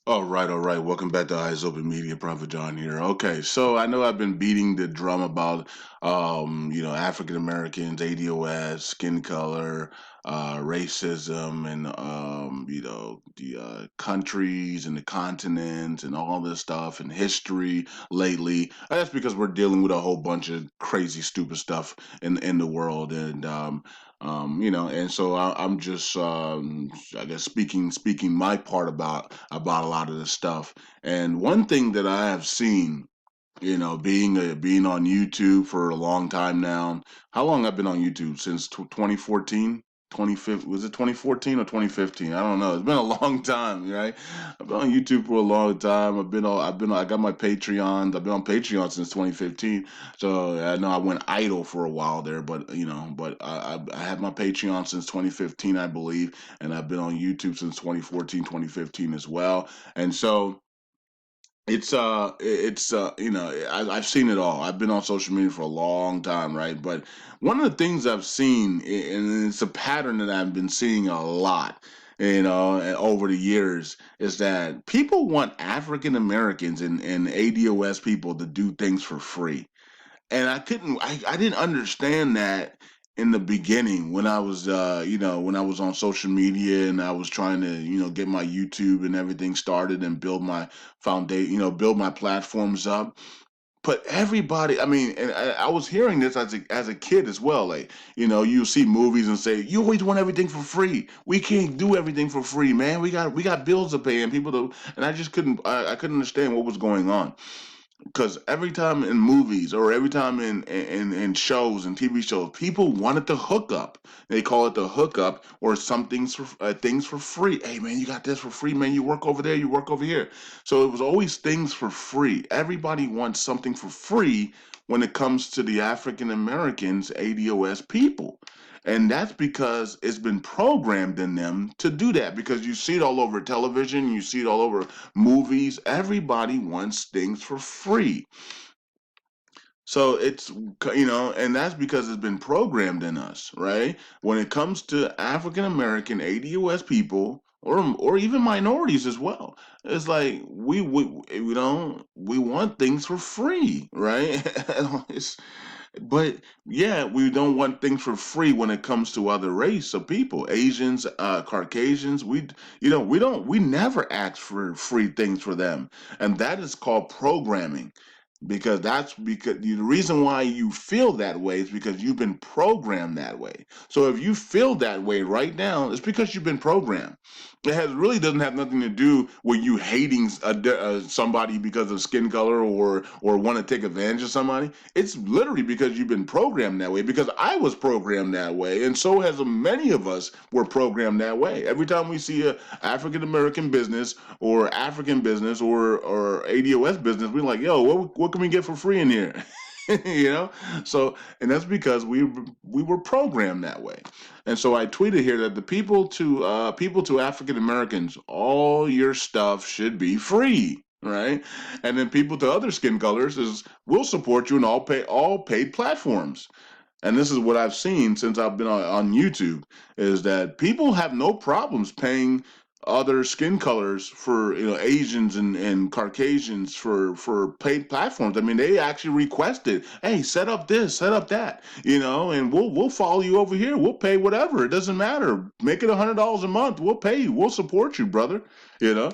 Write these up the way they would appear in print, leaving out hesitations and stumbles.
All right. Welcome back to Eyes Open Media. Prophet John here. Okay, so I know I've been beating the drum about, African Americans, ADOS, skin color, racism, and the countries and the continents and all this stuff and history lately. That's because we're dealing with a whole bunch of crazy, stupid stuff in the world, and so I'm just, I guess, speaking my part about a lot of this stuff. And one thing that I have seen, being on YouTube for a long time now. How long I've been on YouTube? Since 2014, 2015, was it 2014 or 2015? I don't know. It's been a long time, right? I've been on YouTube for a long time. I got my Patreons. I've been on Patreon since 2015. So I know I went idle for a while there, but I had my Patreon since 2015, I believe, and I've been on YouTube since 2014, 2015 as well. And so I've seen it all. I've been on social media for a long time, right? But one of the things I've seen, and it's a pattern that I've been seeing a lot, over the years, is that people want African Americans and ADOS people to do things for free. And I didn't understand that in the beginning when I was, when I was on social media and I was trying to, get my YouTube and everything started and build my foundation, build my platforms up. But everybody, I mean, and I was hearing this as a kid as well. Like, you see movies and say, "You always want everything for free. We can't do everything for free, man. We got bills to pay and people to." And I just I couldn't understand what was going on, because every time in movies or every time in shows and TV shows, people wanted the hookup. They call it the hookup, or some things for free. Hey man, you got this for free, man. You work over there, you work over here. So it was always things for free. Everybody wants something for free when it comes to the African Americans, ADOS people. And that's because it's been programmed in them to do that, because you see it all over television, you see it all over movies. Everybody wants things for free. So and that's because it's been programmed in us, right? When it comes to African American ADOS people, or even minorities as well, it's like we want things for free, right? It's, but yeah, we don't want things for free when it comes to other race of people, Asians, Caucasians. We never ask for free things for them, and that is called programming. Because the reason why you feel that way is because you've been programmed that way. So if you feel that way right now, it's because you've been programmed. It has really doesn't have nothing to do with you hating somebody because of skin color, or want to take advantage of somebody. It's literally because you've been programmed that way. Because I was programmed that way, and so has many of us were programmed that way. Every time we see a African American business or African business or ADOS business, we're like, yo, what can we get for free in here? you know so, and that's because we were programmed that way. And so I tweeted here that the people to African Americans, all your stuff should be free, right? And then people to other skin colors is, we'll support you in all paid platforms. And this is what I've seen since I've been on YouTube, is that people have no problems paying other skin colors, for Asians and Caucasians, for paid platforms. I mean, they actually requested, hey, set up this, set up that, and we'll follow you over here. We'll pay whatever. It doesn't matter. Make it $100 a month. We'll pay you. We'll support you, brother. You know.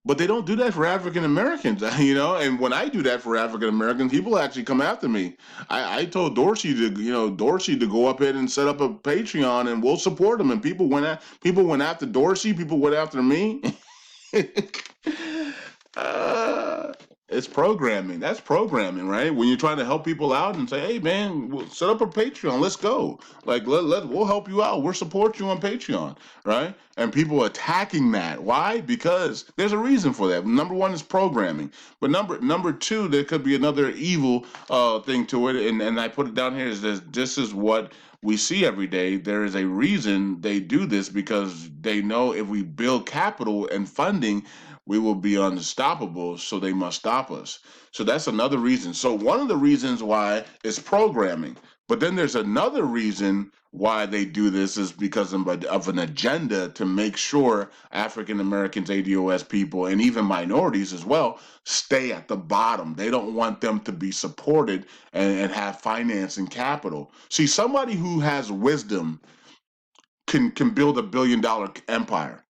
But they don't do that for African Americans, And when I do that for African Americans, people actually come after me. I told Dorsey to go up ahead and set up a Patreon, and we'll support him. And people went after Dorsey. People went after me. Uh, it's programming. That's programming, right? When you're trying to help people out and say, "Hey, man, we'll set up a Patreon. Let's go. Like, we'll help you out. We'll support you on Patreon, right?" And people attacking that. Why? Because there's a reason for that. Number one is programming, but number two, there could be another evil thing to it. And I put it down here, is this is what we see every day. There is a reason they do this, because they know if we build capital and funding, we will be unstoppable, so they must stop us. So that's another reason. So one of the reasons why is programming. But then there's another reason why they do this is because of an agenda to make sure African Americans, ADOS people, and even minorities as well stay at the bottom. They don't want them to be supported and have finance and capital. See, somebody who has wisdom can build $1 billion empire,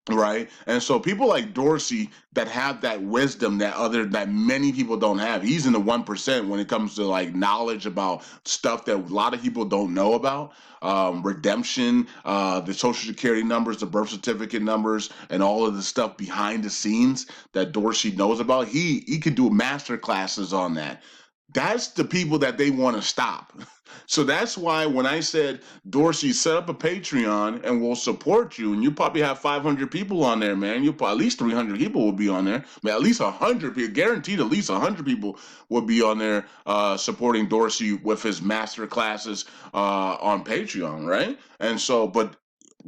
right? And so people like Dorsey that have that wisdom that many people don't have. He's in the 1% when it comes to like knowledge about stuff that a lot of people don't know about. Redemption, the social security numbers, the birth certificate numbers, and all of the stuff behind the scenes that Dorsey knows about. He could do master classes on that. That's the people that they want to stop. So that's why when I said, Dorsey, set up a Patreon and we'll support you, and you probably have 500 people on there, man. You probably at least 300 people will be on there, but at least 100 people, guaranteed at least 100 people will be on there supporting Dorsey with his master classes on Patreon, right? And so, but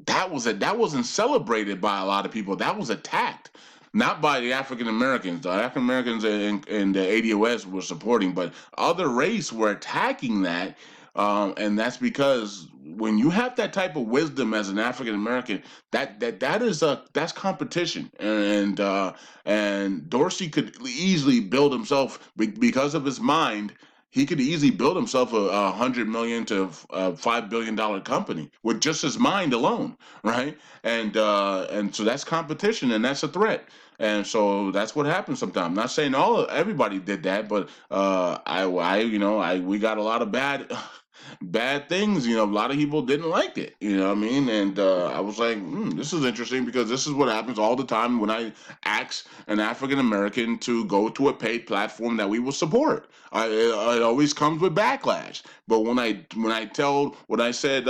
that wasn't celebrated by a lot of people. That was attacked, not by the African Americans. The African Americans and the ADOS were supporting, but other race were attacking that, and that's because when you have that type of wisdom as an African American, that's competition, and Dorsey could easily build himself because of his mind. He could easily build himself a 100 million to $5 billion company with just his mind alone, right? And so that's competition, and that's a threat. And so that's what happens sometimes. I'm not saying everybody did that, but we got a lot of bad things. A lot of people didn't like it. You know what I mean? And I was like, this is interesting because this is what happens all the time when I ask an African American to go to a paid platform that we will support. It always comes with backlash. But when I said,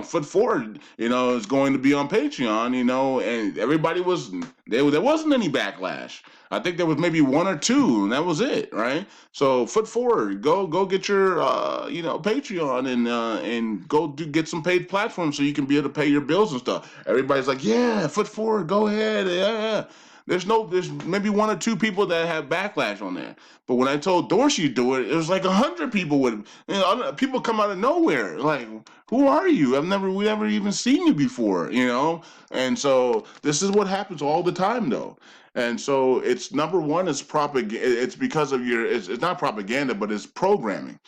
Foot Forward, is going to be on Patreon, and everybody was there wasn't any backlash. I think there was maybe one or two, and that was it, right? So Foot Forward, go get your Patreon and get some paid platforms so you can be able to pay your bills and stuff. Everybody's like, yeah, Foot Forward, go ahead, yeah. There's maybe one or two people that have backlash on there. But when I told Dorsey to do it, it was like 100 people people come out of nowhere. Like, who are you? We never even seen you before, And so this is what happens all the time, though. And so it's number one is propaganda. It's because of it's not propaganda, but it's programming.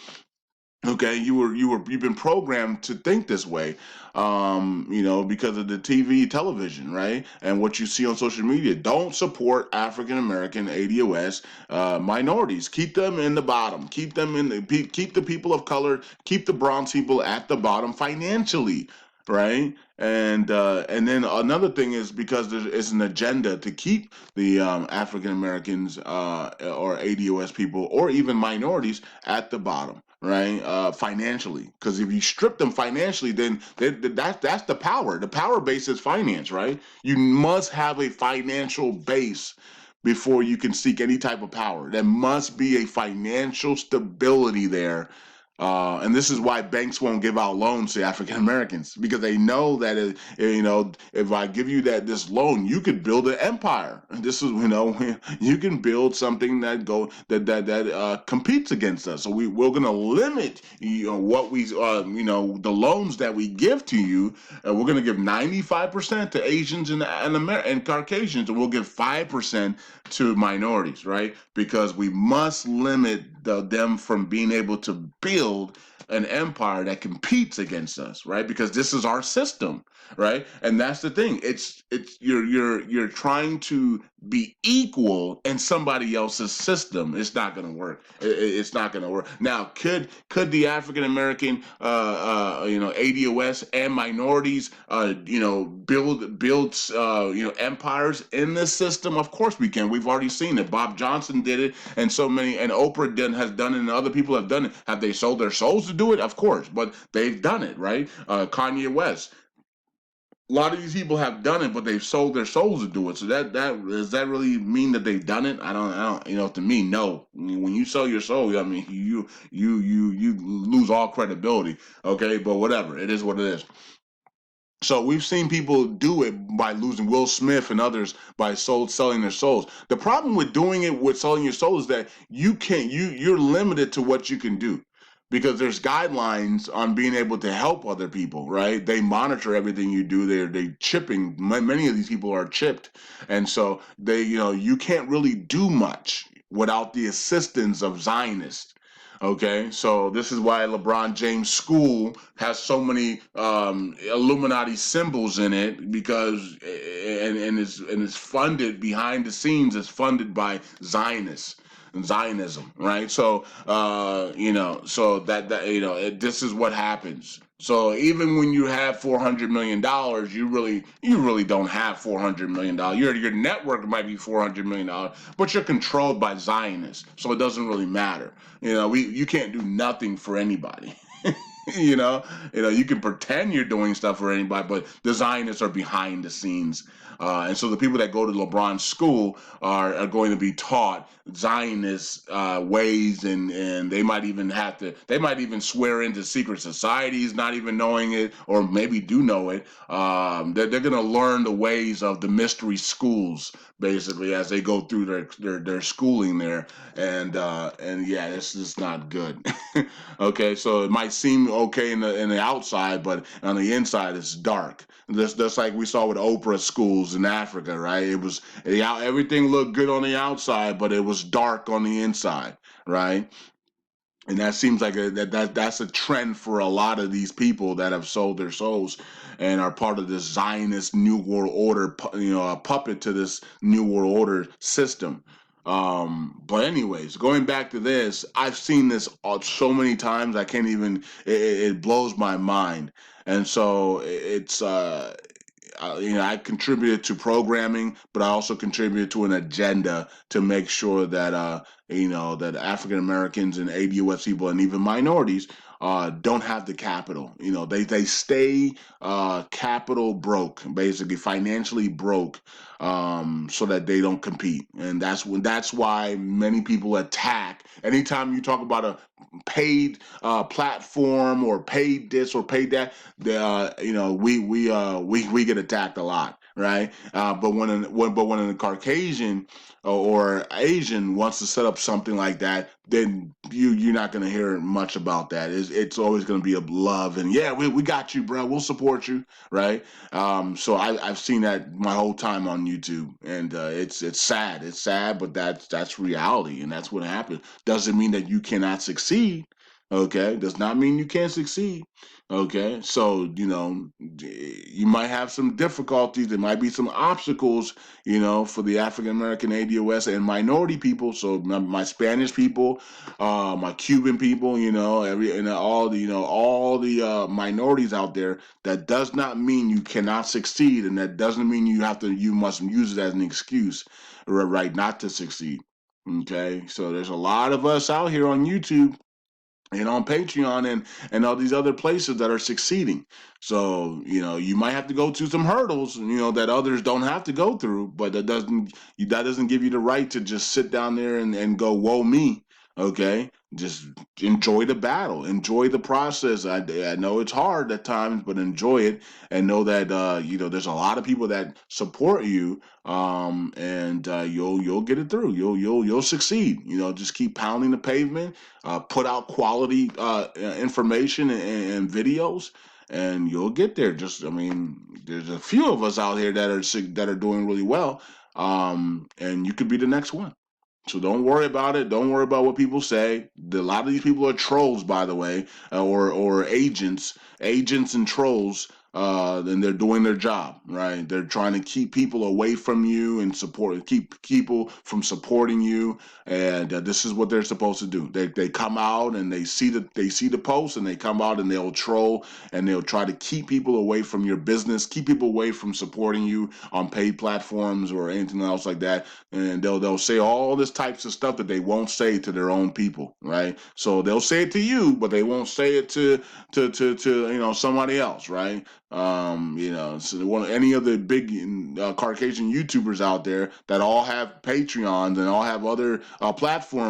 Okay, you've been programmed to think this way, because of the television, right? And what you see on social media. Don't support African American ADOS minorities. Keep them in the bottom. Keep the people of color. Keep the bronze people at the bottom financially, right? And then another thing is because there is an agenda to keep the African Americans or ADOS people or even minorities at the bottom, right? Financially, because if you strip them financially, then that's the power. The power base is finance, right? You must have a financial base before you can seek any type of power. There must be a financial stability there. And this is why banks won't give out loans to African Americans because they know that if I give you this loan, you could build an empire. And this is you can build something that competes against us. So we're going to limit what the loans that we give to you. And we're going to give 95% to Asians and Caucasians, and we'll give 5% to minorities, right? Because we must limit them from being able to build an empire that competes against us, right? Because this is our system, right? And that's the thing. It's you're trying to be equal in somebody else's system. It's not going to work. It's not going to work. Now, could the African American, ADOS and minorities, build empires in this system? Of course we can. We've already seen it. Bob Johnson did it, and Oprah has done it, and other people have done it. Have they sold their souls to do it? Of course, but they've done it, right? Kanye West. A lot of these people have done it, but they've sold their souls to do it. So that does that really mean that they've done it? I don't. To me, no. When you sell your soul, I mean, you lose all credibility. Okay, but whatever. It is what it is. So we've seen people do it by losing Will Smith and others by selling their souls. The problem with doing it with selling your soul is that you're limited to what you can do. because there's guidelines on being able to help other people, right? They monitor everything you do. They chipping. Many of these people are chipped, and so they, you can't really do much without the assistance of Zionists. Okay, so this is why LeBron James School has so many Illuminati symbols in it, because and it's funded behind the scenes. It's funded by Zionists. Zionism, right? So, so this is what happens. So even when you have $400 million, you really don't have $400 million. Your network might be $400 million, but you're controlled by Zionists, so it doesn't really matter. You can't do nothing for anybody. you know, you can pretend you're doing stuff for anybody, but the Zionists are behind the scenes. And so the people that go to LeBron's school are going to be taught Zionist ways, and they might even swear into secret societies, not even knowing it, or maybe do know it. They're going to learn the ways of the mystery schools, basically, as they go through their schooling there. And yeah, this is not good. Okay, so it might seem okay in the outside, but on the inside it's dark. That's like we saw with Oprah schools in Africa, right? Everything looked good on the outside, but it was dark on the inside, right? And that seems like that's a trend for a lot of these people that have sold their souls and are part of this Zionist New World Order, a puppet to this New World Order system. But anyways, going back to this, I've seen this so many times. I can't even. It blows my mind, and so I contributed to programming, but I also contributed to an agenda to make sure that that African Americans and ADOS people and even minorities don't have the capital. They stay capital broke, basically financially broke, so that they don't compete. And that's why many people attack anytime you talk about a paid platform or paid this or paid that. We get attacked a lot, right? But when a Caucasian or Asian wants to set up something like that, then you're not going to hear much about that. It's always going to be a love and yeah, we got you, bro. We'll support you, right? So I've seen that my whole time on YouTube, and it's sad. It's sad, but that's reality, and that's what happens. Doesn't mean that you cannot succeed. Okay, does not mean you can't succeed. Okay, so you might have some difficulties. There might be some obstacles, for the African American ADOS and minority people. So my Spanish people, my Cuban people, every and all the minorities out there. That does not mean you cannot succeed, and that doesn't mean you must use it as an excuse, right, not to succeed. Okay, so there's a lot of us out here on YouTube and on Patreon and all these other places that are succeeding. So, you might have to go through some hurdles, that others don't have to go through, but that doesn't give you the right to just sit down there and go, whoa me. Okay. Just enjoy the battle, enjoy the process. I know it's hard at times, but enjoy it and know that there's a lot of people that support you, and you'll get it through. You'll succeed. Just keep pounding the pavement, put out quality information and videos, and you'll get there. I mean, there's a few of us out here that are doing really well, and you could be the next one. So don't worry about it. Don't worry about what people say. A lot of these people are trolls, by the way, or agents and trolls. And they're doing their job, right? They're trying to keep people away from you and keep people from supporting you. And this is what they're supposed to do. They come out and they see the post, and they come out and they'll troll, and they'll try to keep people away from your business, keep people away from supporting you on paid platforms or anything else like that. And they'll say all this types of stuff that they won't say to their own people, right? So they'll say it to you, but they won't say it to somebody else, right? So any of the big Caucasian YouTubers out there that all have Patreons and all have other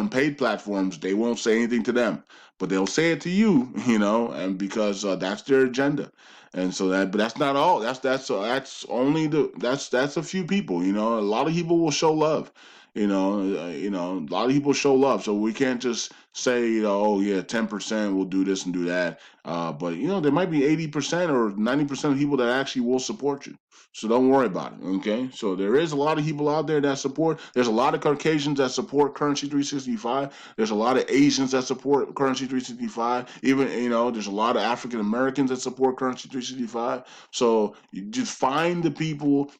paid platforms, they won't say anything to them, but they'll say it to you, and because that's their agenda. And so but that's not all. That's only that's a few people. A lot of people will show love. A lot of people show love, so we can't just say, oh yeah, 10% will do this and do that. But there might be 80% or 90% of people that actually will support you. So don't worry about it. Okay. So there is a lot of people out there that support. There's a lot of Caucasians that support Currency 365. There's a lot of Asians that support Currency 365. Even there's a lot of African Americans that support Currency 365. So you just find the people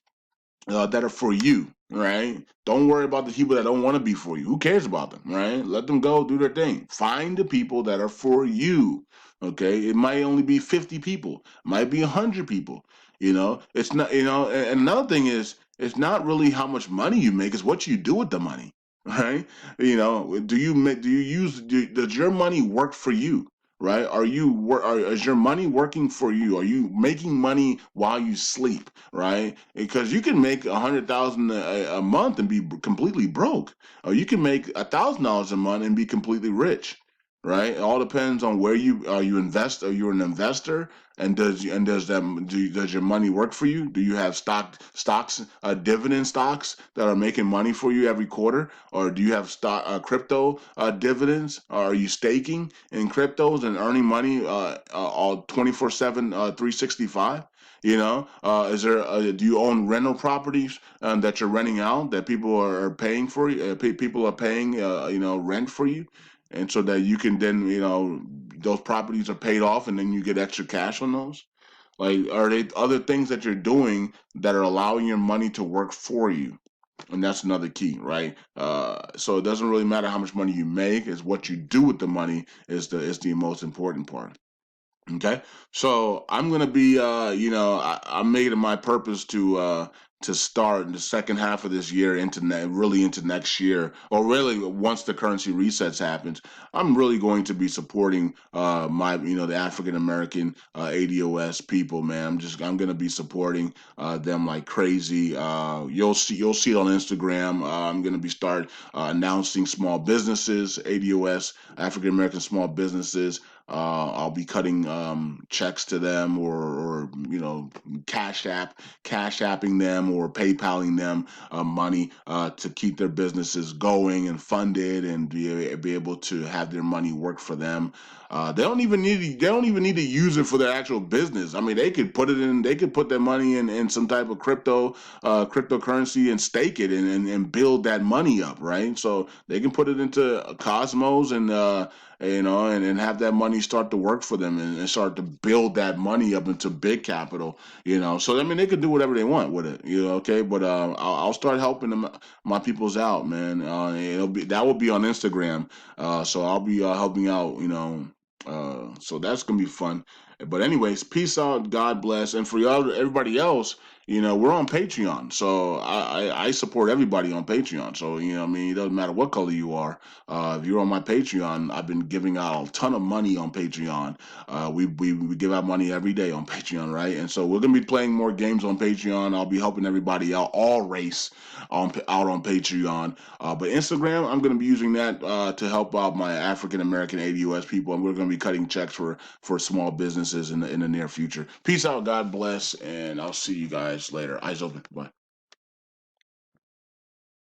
that are for you, right? Don't worry about the people that don't want to be for you. Who cares about them, right? Let them go do their thing. Find the people that are for you. Okay, it might only be 50 people, it might be 100 people. It's not. And another thing is, it's not really how much money you make; it's what you do with the money, right? Do you does your money work for you? Right? Is your money working for you? Are you making money while you sleep? Right? Because you can make 100,000 a month and be completely broke, or you can make $1,000 a month and be completely rich. Right? It all depends on where you are. You invest, or you're an investor, and does your money work for you? Do you have stocks, dividend stocks that are making money for you every quarter, or do you have stock crypto dividends? Are you staking in cryptos and earning money all 24/7, 365? Do you own rental properties that you're renting out that people are paying for you? People are paying, rent for you, and so that you can then, those properties are paid off, and then you get extra cash on those. Like, are they other things that you're doing that are allowing your money to work for you? And that's another key, right? So it doesn't really matter how much money you make; it's what you do with the money is the most important part. Okay, so I'm gonna be, I made it my purpose to start in the second half of this year really into next year, or really once the currency resets happens. I'm really going to be supporting the African American ADOS people, man. I'm gonna be supporting them like crazy. You'll see it on Instagram. I'm gonna be start announcing small businesses, ADOS, African American small businesses. I'll be cutting checks to them, or cash apping them, or PayPaling them money to keep their businesses going and funded, and be able to have their money work for them. They don't even need to use it for their actual business. I mean, they could put their money in some type of cryptocurrency, and stake it, and build that money up, right? So they can put it into Cosmos, and have that money start to work for them, and start to build that money up into big capital. So I mean, they can do whatever they want with it. Okay, but I'll start helping my peoples out, man. That will be on Instagram. So I'll be helping out. So that's gonna be fun. But anyways, peace out, God bless, and for y'all, everybody else, we're on Patreon. So I support everybody on Patreon. So I mean, it doesn't matter what color you are. If you're on my Patreon, I've been giving out a ton of money on Patreon. We give out money every day on Patreon, right? And so we're gonna be playing more games on Patreon. I'll be helping everybody out, all race, out on Patreon. But Instagram, I'm gonna be using that to help out my African American ADOS people, and we're gonna be cutting checks for small businesses in the near future. Peace out, God bless, and I'll see you guys later. Eyes open. Bye.